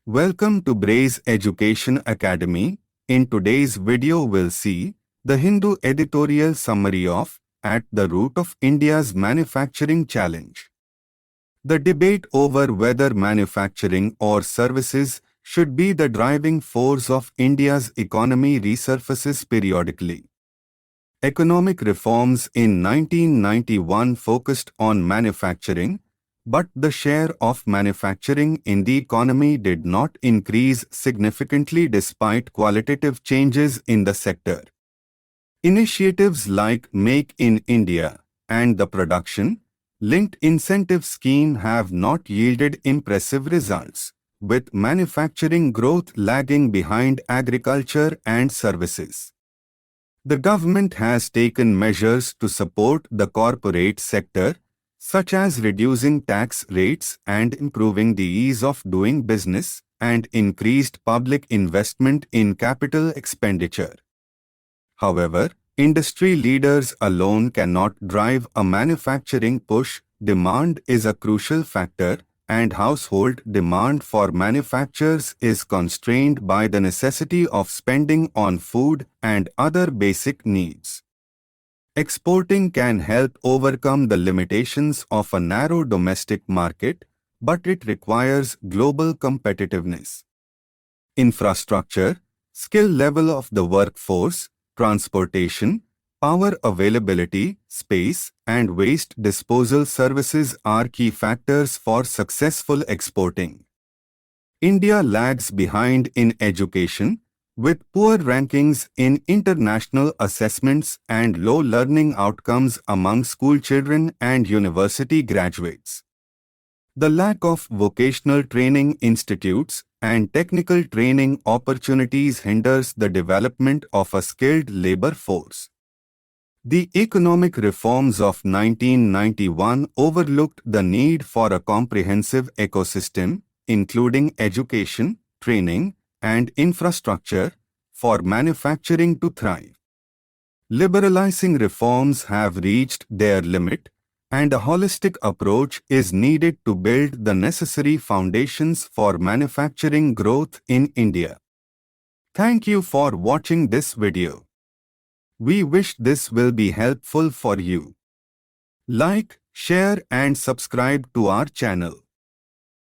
Welcome to Braze Education Academy. In today's video we'll see the Hindu editorial summary of At the Root of India's Manufacturing Challenge. The debate over whether manufacturing or services should be the driving force of India's economy resurfaces periodically. Economic reforms in 1991 focused on manufacturing, but the share of manufacturing in the economy did not increase significantly despite qualitative changes in the sector. Initiatives like Make in India and the Production-Linked Incentive Scheme have not yielded impressive results, with manufacturing growth lagging behind agriculture and services. The government has taken measures to support the corporate sector, such as reducing tax rates and improving the ease of doing business, and increased public investment in capital expenditure. However, industry leaders alone cannot drive a manufacturing push. Demand is a crucial factor, and household demand for manufacturers is constrained by the necessity of spending on food and other basic needs. Exporting can help overcome the limitations of a narrow domestic market, but it requires global competitiveness. Infrastructure, skill level of the workforce, transportation, power availability, space, and waste disposal services are key factors for successful exporting. India lags behind in education, with poor rankings in international assessments and low learning outcomes among school children and university graduates. The lack of vocational training institutes and technical training opportunities hinders the development of a skilled labor force. The economic reforms of 1991 overlooked the need for a comprehensive ecosystem, including education, training, and infrastructure, for manufacturing to thrive. Liberalizing reforms have reached their limit, and a holistic approach is needed to build the necessary foundations for manufacturing growth in India. Thank you for watching this video. We wish this will be helpful for you. Like, share and subscribe to our channel.